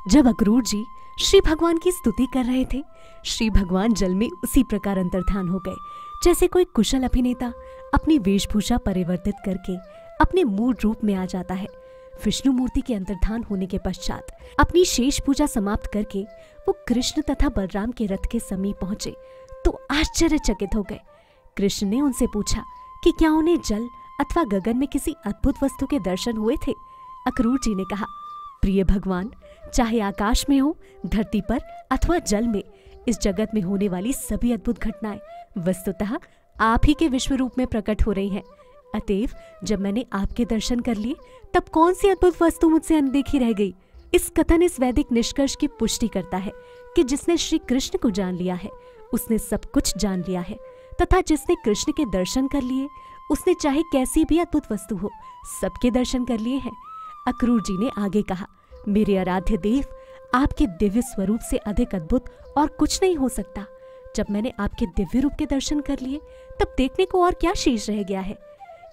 जब अक्रूर जी श्री भगवान की स्तुति कर रहे थे, श्री भगवान जल में उसी प्रकार अंतर्धान हो गए जैसे कोई कुशल अभिनेता अपनी वेशभूषा परिवर्तित करके अपने मूल रूप में आ जाता है। विष्णु मूर्ति के अंतर्धान होने के पश्चात अपनी शेष पूजा समाप्त करके वो कृष्ण तथा बलराम के रथ के समीप पहुंचे तो आश्चर्यचकित हो गए। कृष्ण ने उनसे पूछा कि क्या उन्हें जल अथवा गगन में किसी अद्भुत वस्तु के दर्शन हुए थे। अक्रूर जी ने कहा, प्रिय भगवान, चाहे आकाश में हो, धरती पर अथवा जल में, इस जगत में होने वाली सभी अद्भुत घटनाएं वस्तुतः आप ही के विश्व रूप में प्रकट हो रही हैं। अतएव जब मैंने आपके दर्शन कर लिए तब कौन सी अद्भुत वस्तु मुझसे अनदेखी रह गई। इस कथन इस वैदिक निष्कर्ष की पुष्टि करता है कि जिसने श्री कृष्ण को जान लिया है उसने सब कुछ जान लिया है, तथा जिसने कृष्ण के दर्शन कर लिए उसने चाहे कैसी भी अद्भुत वस्तु हो सबके दर्शन कर लिए हैं। अक्रूर जी ने आगे कहा, मेरे आराध्य देव, आपके दिव्य स्वरूप से अधिक अद्भुत और कुछ नहीं हो सकता। जब मैंने आपके दिव्य रूप के दर्शन कर लिए तब देखने को और क्या शेष रह गया है।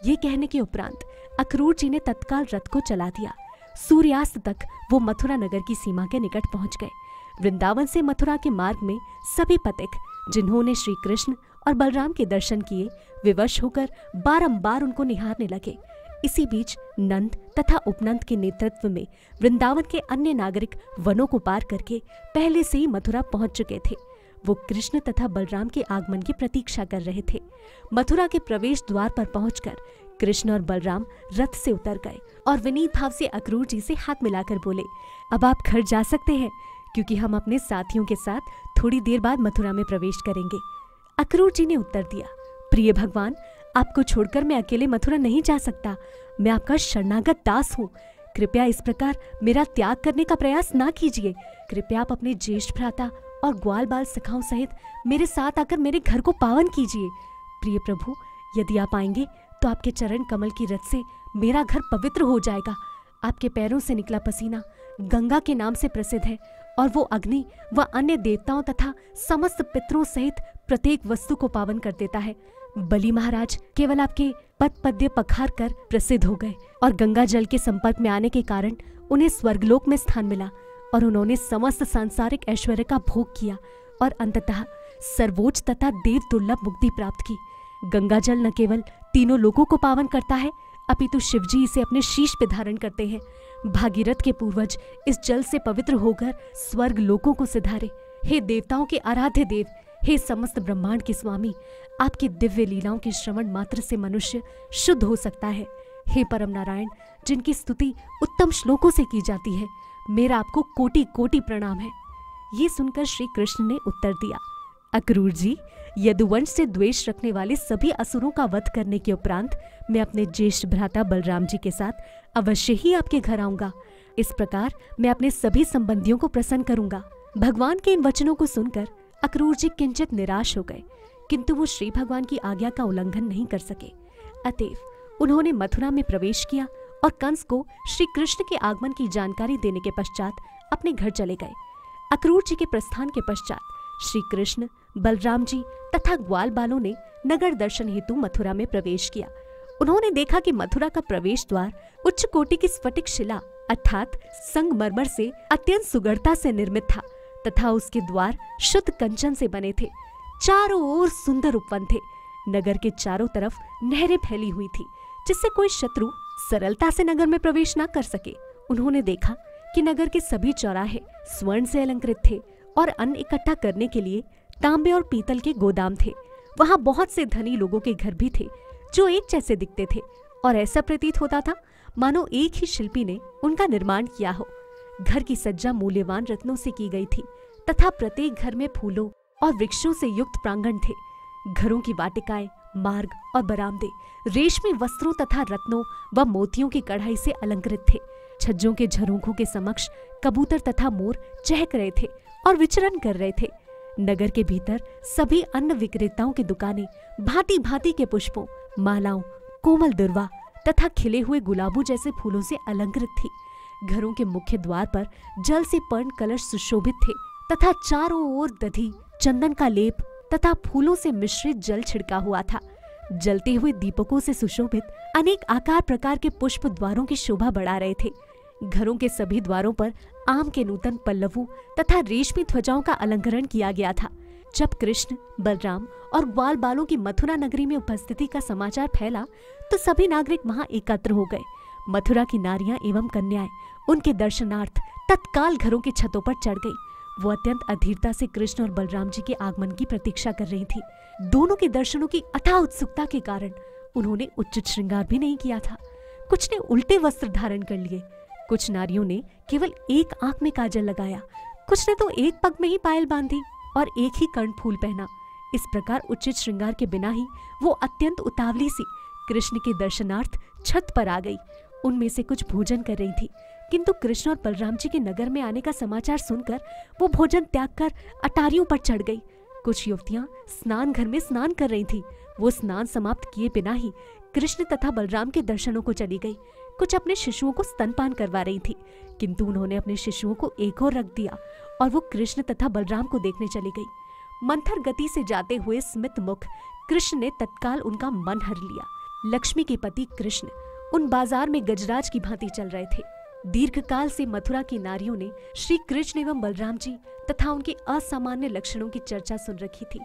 ये कहने के उपरांत अक्रूर जी ने तत्काल रथ को चला दिया। सूर्यास्त तक वो मथुरा नगर की सीमा के निकट पहुंच गए। वृंदावन से मथुरा के मार्ग में सभी पथिक जिन्होंने श्री कृष्ण और बलराम के दर्शन किए विवश होकर बारंबार उनको निहारने लगे। इसी बीच नंद तथा उपनंद के नेतृत्व में वृंदावन के अन्य नागरिक वनों को पार करके पहले से ही मथुरा पहुंच चुके थे। वो कृष्ण तथा बलराम के आगमन की प्रतीक्षा कर रहे थे। मथुरा के प्रवेश द्वार पर पहुंचकर कृष्ण और बलराम रथ से उतर गए और विनीत भाव से अक्रूर जी से हाथ मिलाकर बोले, अब आप घर जा सकते हैं, क्योंकि हम अपने साथियों के साथ थोड़ी देर बाद मथुरा में प्रवेश करेंगे। अक्रूर जी ने उत्तर दिया, प्रिय भगवान, आपको छोड़कर मैं अकेले मथुरा नहीं जा सकता। मैं आपका शरणागत दास हूँ। कृपया इस प्रकार मेरा त्याग करने का प्रयास ना कीजिए। कृपया आप अपने ज्येष्ठ भ्राता और ग्वाल बाल सखाओं सहित मेरे साथ आकर मेरे घर को पावन कीजिए। प्रिय प्रभु, यदि आप आएंगे तो आपके चरण कमल की रत से मेरा घर पवित्र हो जाएगा। आपके पैरों से निकला पसीना गंगा के नाम से प्रसिद्ध है और वो अग्नि व अन्य देवताओं तथा समस्त पितरों सहित प्रत्येक वस्तु को पावन कर देता है। बलि महाराज केवल आपके पद पद्य पखार कर प्रसिद्ध हो गए और गंगा जल के संपर्क में आने के कारण उन्हें स्वर्गलोक में स्थान मिला और उन्होंने समस्त सांसारिक ऐश्वर्य का भोग किया और अंततः सर्वोच्च तथा देव दुर्लभ मुक्ति प्राप्त की। गंगा जल न केवल तीनों लोगों को पावन करता है, अपितु शिवजी इसे अपने शीश पे धारण करते हैं। भागीरथ के पूर्वज इस जल से पवित्र होकर स्वर्ग लोकों को सिधारे। हे देवताओं के आराध्य देव, हे समस्त ब्रह्मांड के स्वामी, आपकी दिव्य लीलाओं के श्रवण मात्र से मनुष्य शुद्ध हो सकता है। हे परम नारायण, जिनकी स्तुति उत्तम श्लोकों से की जाती है, मेरा आपको कोटि कोटि प्रणाम है। ये सुनकर श्री कृष्ण ने उत्तर दिया, अक्रूर जी, यदुवंश से द्वेष रखने वाले सभी असुरों का वध करने के उपरांत मैं अपने ज्येष्ठ भ्राता बलराम जी के साथ अवश्य ही आपके घर आऊंगा। इस प्रकार मैं अपने सभी संबंधियों को प्रसन्न करूंगा। भगवान के इन वचनों को सुनकर अक्रूर जी किंचित निराश हो गए, किंतु वो श्री भगवान की आज्ञा का उल्लंघन नहीं कर सके। अतएव उन्होंने मथुरा में प्रवेश किया और कंस को श्री कृष्ण के आगमन की जानकारी देने के पश्चात अपने घर चले गए। अक्रूर जी के प्रस्थान के पश्चात श्री कृष्ण, बलराम जी तथा ग्वाल बालों ने नगर दर्शन हेतु मथुरा में प्रवेश किया। उन्होंने देखा कि मथुरा का प्रवेश द्वार उच्च कोटि की स्फटिक शिला अर्थात संगमरमर से अत्यंत सुगढ़ता से निर्मित था तथा उसके द्वार शुद्ध कंचन से बने थे। चारों ओर सुंदर उपवन थे। नगर के चारों तरफ नहरें फैली हुई थी, जिससे कोई शत्रु सरलता से नगर में प्रवेश न कर सके। उन्होंने देखा कि नगर के सभी चौराहे स्वर्ण से अलंकृत थे और अन्न इकट्ठा करने के लिए तांबे और पीतल के गोदाम थे। वहां बहुत से धनी लोगों के घर भी थे जो एक जैसे दिखते थे और ऐसा प्रतीत होता था मानो एक ही शिल्पी ने उनका निर्माण किया हो। घर की सज्जा मूल्यवान रत्नों से की गई थी तथा प्रत्येक घर में फूलों और वृक्षों से युक्त प्रांगण थे। घरों की वाटिकाएं, मार्ग और बरामदे रेशमी वस्त्रों तथा रत्नों व मोतियों की कढ़ाई से अलंकृत थे। छज्जों के झरोखों के समक्ष कबूतर तथा मोर चहक रहे थे और विचरण कर रहे थे। नगर के भीतर सभी अन्न विक्रेताओं की दुकानें भांति भांति के पुष्पों, मालाओं, कोमल दुर्वा तथा खिले हुए गुलाबों जैसे फूलों से अलंकृत थी। घरों के मुख्य द्वार पर जल से पर्ण कलश सुशोभित थे तथा चारों ओर दधी, चंदन का लेप तथा फूलों से मिश्रित जल छिड़का हुआ था। जलते हुए दीपकों से सुशोभित अनेक आकार प्रकार के पुष्प द्वारों की शोभा बढ़ा रहे थे। घरों के सभी द्वारों पर आम के नूतन पल्लवों तथा रेशमी ध्वजाओं का अलंकरण किया गया था। जब कृष्ण, बलराम और ग्वाल बालों की मथुरा नगरी में उपस्थिति का समाचार फैला तो सभी नागरिक वहां एकत्र हो गए। मथुरा की नारियां एवं कन्याएं उनके दर्शनार्थ तत्काल घरों की छतों पर चढ़ गई। वो अत्यंत अधीरता से कृष्ण और बलराम जी के आगमन की प्रतीक्षा कर रही थी। दोनों के दर्शनों की अथाह उत्सुकता के कारण उन्होंने उचित श्रृंगार भी नहीं किया था। कुछ ने उल्टे वस्त्र धारण कर लिए, कुछ नारियों ने केवल एक आंख में काजल लगाया, कुछ ने तो एक पग में ही पायल बांधी और एक ही कर्णफूल पहना। इस प्रकार उचित श्रृंगार के बिना ही वो अत्यंत उतावली सी कृष्ण के दर्शनार्थ छत पर आ गई। उनमें से कुछ भोजन कर रही थी, किंतु कृष्ण और बलराम जी के नगर में आने का समाचार सुनकर वो भोजन त्याग कर अटारियों पर चढ़ गई। कुछ युवतियां स्नान घर में स्नान कर रही थी। वो स्नान समाप्त किए बिना ही कृष्ण तथा बलराम के दर्शनों को चली गई। कुछ अपने शिशुओं को स्तनपान करवा रही थी, किंतु उन्होंने अपने शिशुओं को एक और रख दिया और वो कृष्ण तथा बलराम को देखने चली गई। मंथर गति से जाते हुए स्मित मुख कृष्ण ने तत्काल उनका मन हर लिया। लक्ष्मी के पति कृष्ण उन बाजार में गजराज की भांति चल रहे थे। दीर्घकाल से मथुरा की नारियों ने श्री कृष्ण एवं बलराम जी तथा उनके असामान्य लक्षणों की चर्चा सुन रखी थी।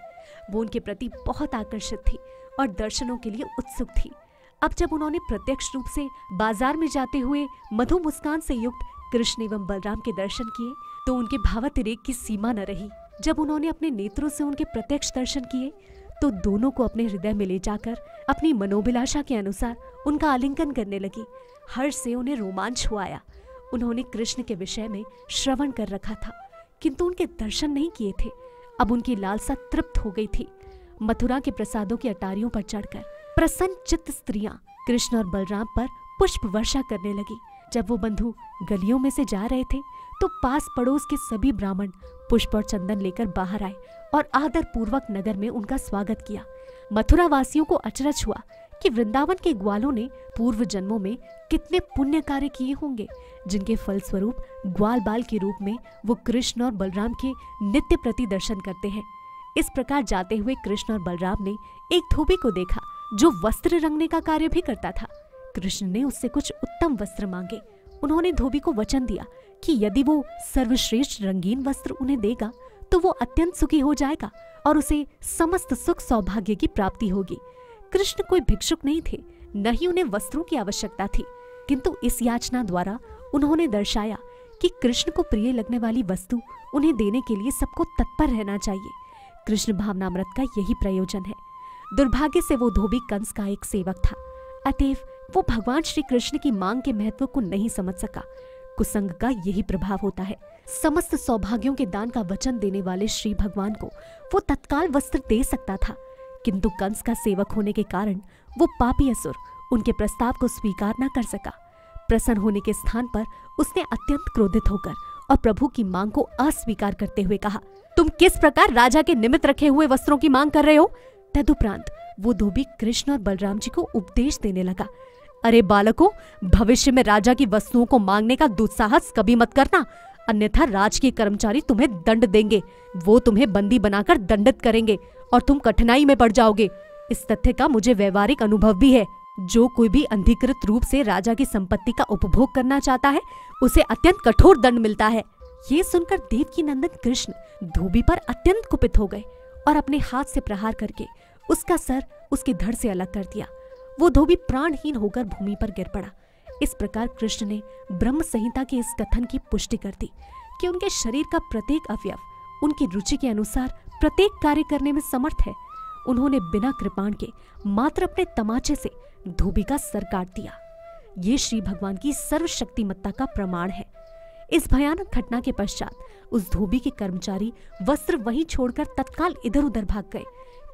वो उनके प्रति बहुत आकर्षित थी और दर्शनों के लिए उत्सुक थी। अब जब उन्होंने प्रत्यक्ष रूप से बाजार में जाते हुए मधु मुस्कान से युक्त कृष्ण एवं बलराम के दर्शन किए तो उनके भावातिरेक की सीमा न रही। जब उन्होंने अपने नेत्रों से उनके प्रत्यक्ष दर्शन किए तो दोनों को अपने हृदय में ले जाकर अपनी मनोभिलाषा के अनुसार उनका आलिंगन करने लगी। हर्ष से उन्हें रोमांच हुआ आया। उन्होंने कृष्ण के विषय में श्रवण कर रखा था, किंतु उनके दर्शन नहीं किए थे। अब उनकी लालसा तृप्त हो गई थी। मथुरा के प्रसादों की अटारियों पर चढ़कर प्रसन्न चित्त स्त्रियां कृष्ण और बलराम पर पुष्प वर्षा करने लगी। जब वो बंधु गलियों में से जा रहे थे तो पास पड़ोस के सभी ब्राह्मण पुष्प और चंदन लेकर बाहर आए और आदर पूर्वक नगर में उनका स्वागत किया। मथुरा वासियों को अचरज हुआ कि वृंदावन के ग्वालों ने पूर्व जन्मों में कितने पुण्य कार्य किए होंगे, जिनके फलस्वरूप ग्वाल बाल के रूप में वो कृष्ण और बलराम के नित्य प्रति दर्शन करते हैं। इस प्रकार जाते हुए कृष्ण और बलराम ने एक धोबी को देखा जो वस्त्र रंगने का कार्य भी करता था। कृष्ण ने उससे कुछ उत्तम वस्त्र मांगे। उन्होंने धोबी को वचन दिया कि यदि वो सर्वश्रेष्ठ रंगीन वस्त्र उन्हें देगा तो वो अत्यंत सुखी हो जाएगा और उसे समस्त सुख सौभाग्य की प्राप्ति होगी। कृष्ण कोई भिक्षुक नहीं थे, न ही उन्हें वस्त्रों की आवश्यकता थी, किंतु इस याचना द्वारा उन्होंने दर्शाया कि कृष्ण को प्रिय लगने वाली वस्तु उन्हें देने के लिए सबको तत्पर रहना चाहिए। कृष्ण भावनामृत का यही प्रयोजन है। दुर्भाग्य से वो धोबी कंस का एक सेवक था, अतएव वो भगवान श्री कृष्ण की मांग के महत्व को नहीं समझ सका। कुसंग का यही प्रभाव होता है। समस्त सौभाग्यों के दान का वचन देने वाले श्री भगवान को वो तत्काल वस्त्र दे सकता था, किंतु कंस का सेवक होने के कारण वो पापी असुर उनके प्रस्ताव को स्वीकार न कर सका। प्रसन्न होने के स्थान पर उसने अत्यंत क्रोधित होकर और प्रभु की मांग को अस्वीकार करते हुए कहा, तुम किस प्रकार राजा के निमित्त रखे हुए वस्त्रों की मांग कर रहे हो? तदुपरांत वो धोबी कृष्ण और बलराम जी को उपदेश देने लगा। अरे बालकों, भविष्य में राजा की वस्तुओं को मांगने का दुस्साहस कभी मत करना, अन्यथा राजकीय कर्मचारी तुम्हें दंड देंगे। वो तुम्हें बंदी बनाकर दंडित करेंगे और तुम कठिनाई में पड़ जाओगे। इस तथ्य का मुझे व्यवहारिक अनुभव भी है। जो कोई भी अंधिकृत रूप से राजा की संपत्ति का उपभोग करना चाहता है उसे अत्यंत कठोर दंड मिलता है। ये सुनकर देवकी नंदन कृष्ण धोबी पर अत्यंत कुपित हो गए और अपने हाथ से प्रहार करके उसका सर उसके धड़ से अलग कर दिया। वो धोबी प्राणहीन होकर भूमि पर गिर पड़ा। इस प्रकार कृष्ण ने ब्रह्म संहिता के इस कथन की पुष्टि कर दी कि उनके शरीर का प्रत्येक अवयव उनकी रुचि के अनुसार प्रत्येक कार्य करने में समर्थ है। उन्होंने बिना कृपाण के मात्र अपने तमाचे से धोबी का सर काट दिया। ये श्री भगवान की सर्वशक्तिमत्ता का प्रमाण है। इस भयानक घटना के पश्चात उस धोबी के कर्मचारी वस्त्र वहीं छोड़कर तत्काल इधर उधर भाग गए।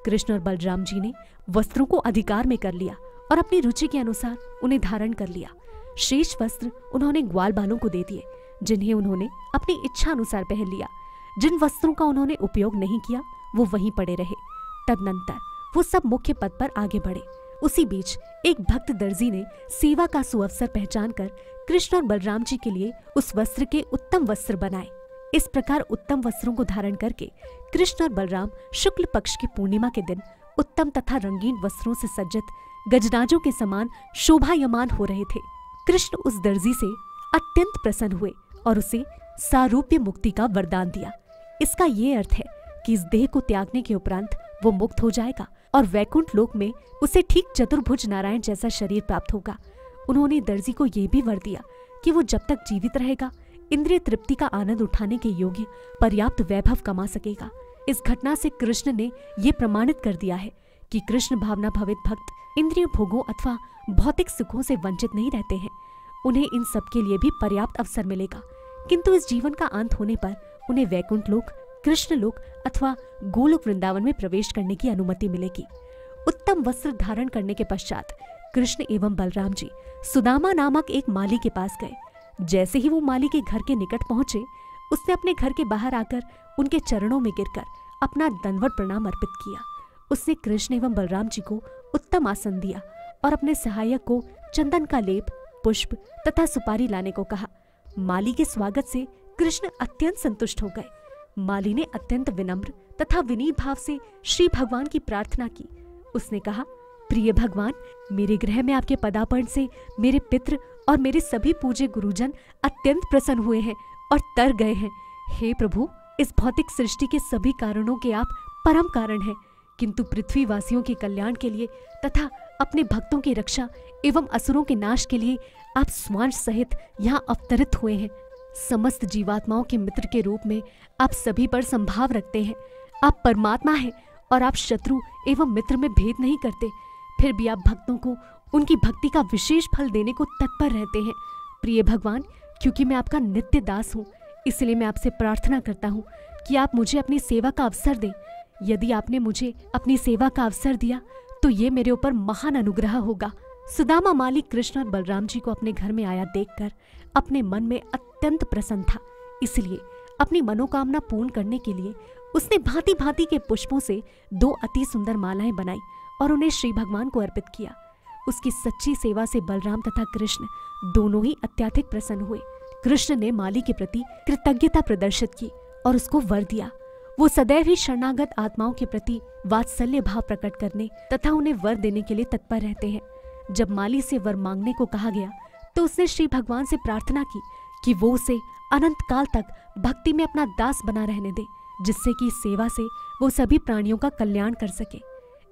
कृष्ण और बलराम जी ने वस्त्रों को अधिकार में कर लिया और अपनी रुचि के अनुसार उन्हें धारण कर लिया। शेष वस्त्र उन्होंने ग्वाल बालों को दे दिए, जिन्हें उन्होंने अपनी इच्छा अनुसार पहन लिया। जिन वस्त्रों का उन्होंने उपयोग नहीं किया वो वहीं पड़े रहे। तदनंतर वो सब मुख्य पद पर आगे बढ़े। उसी बीच एक भक्त दर्जी ने सेवा का सुअवसर पहचानकर कृष्ण और बलराम जी के लिए उस वस्त्र के उत्तम वस्त्र बनाए। इस प्रकार उत्तम वस्त्रों को धारण करके कृष्ण और बलराम शुक्ल पक्ष की पूर्णिमा के दिन उत्तम तथा रंगीन वस्त्रों से सज्जित गजराजों के समान शोभायमान हो रहे थे। कृष्ण उस दर्जी से अत्यंत प्रसन्न हुए और उसे सारूप्य मुक्ति का वरदान दिया। इसका ये अर्थ है कि इस देह को त्यागने के उपरांत वो मुक्त हो जाएगा और वैकुंठ लोक में उसे ठीक चतुर्भुज नारायण जैसा शरीर प्राप्त होगा। उन्होंने दर्जी को ये भी वर दिया कि वो जब तक जीवित रहेगा इंद्रिय तृप्ति का आनंद उठाने के योग्य पर्याप्त वैभव कमा सकेगा। इस घटना से कृष्ण ने ये प्रमाणित कर दिया है कि कृष्ण भावना भवित भक्त इंद्रिय भोगों अथवा भौतिक सुखों से वंचित नहीं रहते हैं। उन्हें इन सब के लिए भी पर्याप्त अवसर मिलेगा, किंतु इस जीवन का अंत होने पर उन्हें वैकुंठ लोक, कृष्ण लोक अथवा गोलोक वृंदावन में प्रवेश करने की अनुमति मिलेगी। उत्तम वस्त्र धारण करने के पश्चात कृष्ण एवं बलराम जी सुदामा नामक एक माली के पास गए। जैसे ही वो माली के घर के निकट पहुंचे, उसने अपने घर के बाहर आकर उनके चरणों में गिरकर अपना दंडवत प्रणाम अर्पित किया। उसने कृष्ण एवं बलराम जी को उत्तम आसन दिया और अपने सहायक को चंदन का लेप, पुष्प तथा सुपारी लाने को कहा। माली के स्वागत से कृष्ण अत्यंत संतुष्ट हो गए। माली ने अत्यंत विनम्र तथा विनीत भाव से श्री भगवान की प्रार्थना की। उसने कहा, प्रिय भगवान, मेरे गृह में आपके पदार्पण से मेरे पितृ और मेरे सभी पूज्य गुरुजन अत्यंत प्रसन्न हुए हैं और तर गए हैं। हे प्रभु, इस भौतिक सृष्टि के सभी कारणों के आप परम कारण हैं, किंतु पृथ्वी वासियों के कल्याण के लिए तथा अपने भक्तों की रक्षा एवं असुरों के नाश के लिए आप स्वांश सहित यहाँ अवतरित हुए हैं। समस्त जीवात्माओं के मित्र के रूप में आप सभी पर संभाव रखते हैं। आप परमात्मा हैं और आप शत्रु एवं मित्र में भेद नहीं करते। फिर भी आप भक्तों को उनकी भक्ति का विशेष फल देने को तत्पर रहते हैं। प्रिय भगवान, क्योंकि मैं आपका नित्य दास हूँ, इसलिए मैं आपसे प्रार्थना करता हूँ कि आप मुझे अपनी सेवा का अवसर दें। यदि आपने मुझे अपनी सेवा का अवसर दिया तो ये मेरे ऊपर महान अनुग्रह होगा। सुदामा माली कृष्ण और बलराम जी को अपने घर में आया देखकर अपने मन में अत्यंत प्रसन्न था। इसलिए अपनी मनोकामना पूर्ण करने के लिए उसने भांति भांति के पुष्पों से 2 अति सुंदर मालाएं बनाई और उन्हें श्री भगवान को अर्पित किया। उसकी सच्ची सेवा से बलराम तथा कृष्ण दोनों ही अत्यधिक प्रसन्न हुए। कृष्ण ने माली के प्रति कृतज्ञता प्रदर्शित की और उसको वर दिया। वो सदैव ही शरणागत आत्माओं के प्रति वात्सल्य भाव प्रकट करने तथा उन्हें वर देने के लिए तत्पर रहते हैं। जब माली से वर मांगने को कहा गया तो उसने श्री भगवान से प्रार्थना की कि वो उसे अनंत काल तक भक्ति में अपना दास बना रहने दे, जिससे कि सेवा से वो सभी प्राणियों का कल्याण कर सके।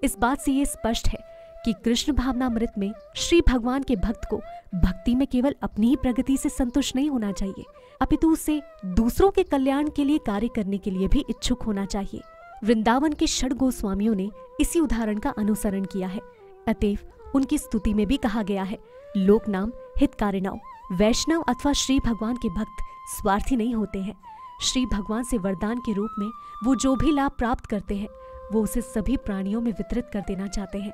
इस बात से ये स्पष्ट है कि कृष्ण भावनामृत में श्री भगवान के भक्त को भक्ति में केवल अपनी ही प्रगति से संतुष्ट नहीं होना चाहिए, अपितु उसे दूसरों के कल्याण के लिए कार्य करने के लिए भी इच्छुक होना चाहिए। वृंदावन के षड गोस्वामियों ने इसी उदाहरण का अनुसरण किया है। अतएव उनकी स्तुति में भी कहा गया है, लोक नाम हितकारिणौ। वैष्णव अथवा श्री भगवान के भक्त स्वार्थी नहीं होते हैं। श्री भगवान से वरदान के रूप में वो जो भी लाभ प्राप्त करते हैं वो उसे सभी प्राणियों में वितरित कर देना चाहते हैं।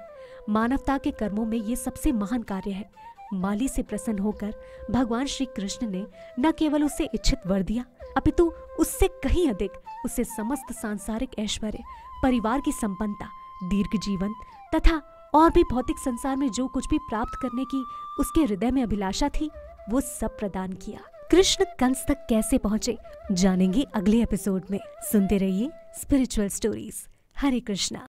मानवता के कर्मों में ये सबसे महान कार्य है। माली से प्रसन्न होकर भगवान श्री कृष्ण ने न केवल उसे इच्छित वर दिया, अपितु उससे कहीं अधिक उसे समस्त सांसारिक ऐश्वर्य, परिवार की संपन्नता, दीर्घ जीवन तथा और भी भौतिक संसार में जो कुछ भी प्राप्त करने की उसके हृदय में अभिलाषा थी वो सब प्रदान किया। कृष्ण कंस तक कैसे पहुंचे जानेंगे अगले एपिसोड में। सुनते रहिए स्पिरिचुअल स्टोरीज। हरे कृष्णा।